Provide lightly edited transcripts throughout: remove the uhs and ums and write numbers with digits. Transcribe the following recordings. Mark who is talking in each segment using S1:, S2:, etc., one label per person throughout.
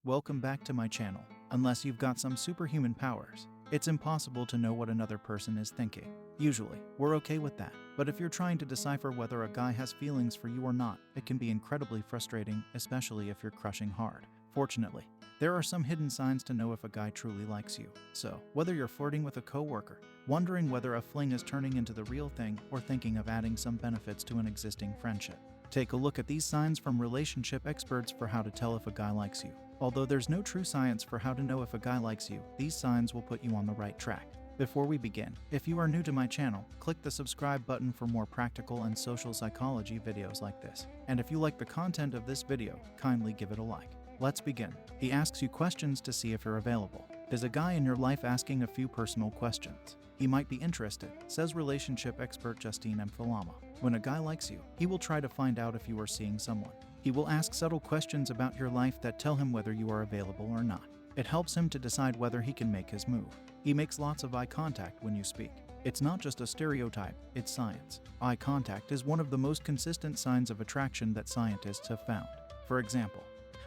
S1: Welcome back to my channel. Unless you've got some superhuman powers, it's impossible to know what another person is thinking. Usually, we're okay with that. But if you're trying to decipher whether a guy has feelings for you or not, it can be incredibly frustrating, especially if you're crushing hard. Fortunately, there are some hidden signs to know if a guy truly likes you. So, whether you're flirting with a coworker, wondering whether a fling is turning into the real thing, or thinking of adding some benefits to an existing friendship, take a look at these signs from relationship experts for how to tell if a guy likes you. Although there's no true science for how to know if a guy likes you, these signs will put you on the right track. Before we begin, if you are new to my channel, click the subscribe button for more practical and social psychology videos like this. And if you like the content of this video, kindly give it a like. Let's begin. He asks you questions to see if you're available. Is a guy in your life asking a few personal questions? He might be interested, says relationship expert Justine Mfalama. When a guy likes you, he will try to find out if you are seeing someone. He will ask subtle questions about your life that tell him whether you are available or not. It helps him to decide whether he can make his move. He makes lots of eye contact when you speak. It's not just a stereotype, it's science. Eye contact is one of the most consistent signs of attraction that scientists have found. For example,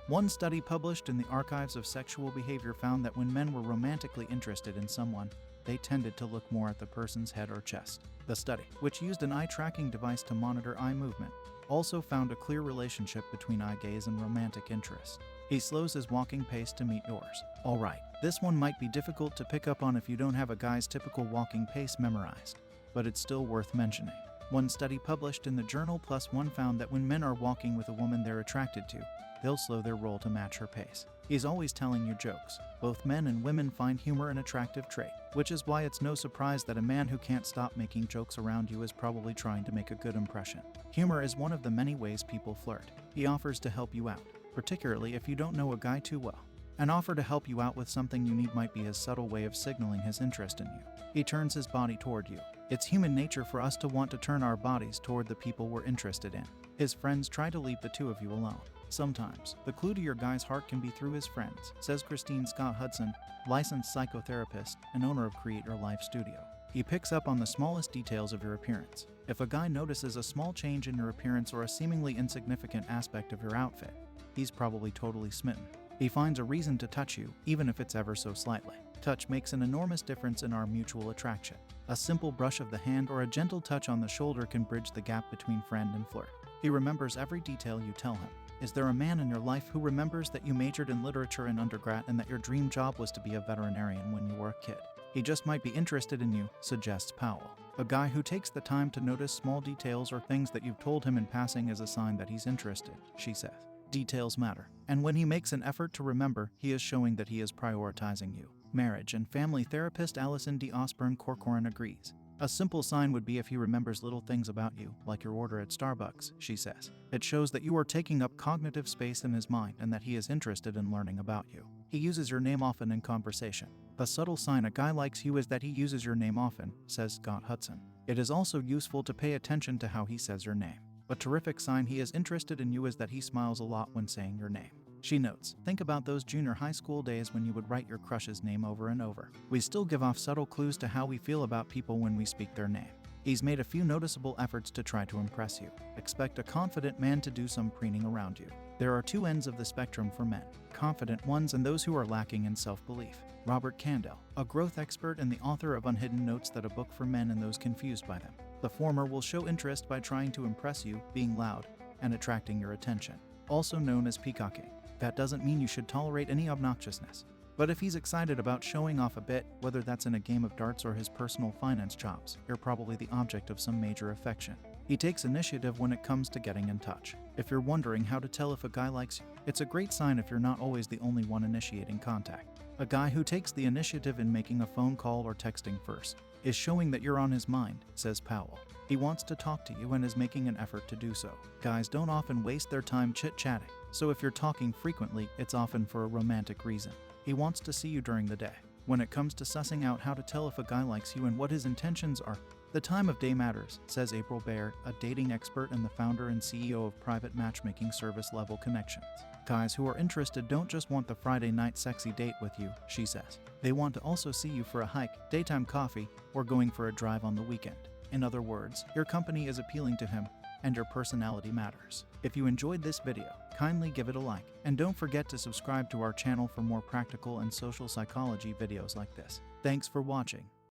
S1: one study published in the Archives of Sexual Behavior found that when men were romantically interested in someone, they tended to look more at the person's head or chest. The study, which used an eye tracking device to monitor eye movement, also found a clear relationship between eye gaze and romantic interest. He slows his walking pace to meet yours. Alright, this one might be difficult to pick up on if you don't have a guy's typical walking pace memorized, but it's still worth mentioning. One study published in the journal PLOS ONE found that when men are walking with a woman they're attracted to, they'll slow their roll to match her pace. He's always telling you jokes. Both men and women find humor an attractive trait, which is why it's no surprise that a man who can't stop making jokes around you is probably trying to make a good impression. Humor is one of the many ways people flirt. He offers to help you out, particularly if you don't know a guy too well. An offer to help you out with something you need might be his subtle way of signaling his interest in you. He turns his body toward you. It's human nature for us to want to turn our bodies toward the people we're interested in. His friends try to leave the two of you alone. Sometimes, the clue to your guy's heart can be through his friends, says Christine Scott Hudson, licensed psychotherapist and owner of Create Your Life Studio. He picks up on the smallest details of your appearance. If a guy notices a small change in your appearance or a seemingly insignificant aspect of your outfit, he's probably totally smitten. He finds a reason to touch you, even if it's ever so slightly. Touch makes an enormous difference in our mutual attraction. A simple brush of the hand or a gentle touch on the shoulder can bridge the gap between friend and flirt. He remembers every detail you tell him. Is there a man in your life who remembers that you majored in literature in undergrad and that your dream job was to be a veterinarian when you were a kid? He just might be interested in you, suggests Powell. A guy who takes the time to notice small details or things that you've told him in passing is a sign that he's interested, she says. Details matter, and when he makes an effort to remember, he is showing that he is prioritizing you. Marriage and family therapist Alison D. Osborne Corcoran agrees. A simple sign would be if he remembers little things about you, like your order at Starbucks, she says. It shows that you are taking up cognitive space in his mind and that he is interested in learning about you. He uses your name often in conversation. The subtle sign a guy likes you is that he uses your name often, says Scott Hudson. It is also useful to pay attention to how he says your name. A terrific sign he is interested in you is that he smiles a lot when saying your name. She notes, think about those junior high school days when you would write your crush's name over and over. We still give off subtle clues to how we feel about people when we speak their name. He's made a few noticeable efforts to try to impress you. Expect a confident man to do some preening around you. There are two ends of the spectrum for men, confident ones and those who are lacking in self-belief. Robert Candell, a growth expert and the author of Unhidden, notes that a book for men and those confused by them. The former will show interest by trying to impress you, being loud, and attracting your attention, also known as peacocking. That doesn't mean you should tolerate any obnoxiousness. But if he's excited about showing off a bit, whether that's in a game of darts or his personal finance chops, you're probably the object of some major affection. He takes initiative when it comes to getting in touch. If you're wondering how to tell if a guy likes you, it's a great sign if you're not always the only one initiating contact. A guy who takes the initiative in making a phone call or texting first is showing that you're on his mind, says Powell. He wants to talk to you and is making an effort to do so. Guys don't often waste their time chit-chatting, so if you're talking frequently, it's often for a romantic reason. He wants to see you during the day. When it comes to sussing out how to tell if a guy likes you and what his intentions are, the time of day matters, says April Baer, a dating expert and the founder and CEO of private matchmaking service Level Connections. Guys who are interested don't just want the Friday night sexy date with you, she says. They want to also see you for a hike, daytime coffee, or going for a drive on the weekend. In other words, your company is appealing to him, and your personality matters. If you enjoyed this video, kindly give it a like, and don't forget to subscribe to our channel for more practical and social psychology videos like this. Thanks for watching.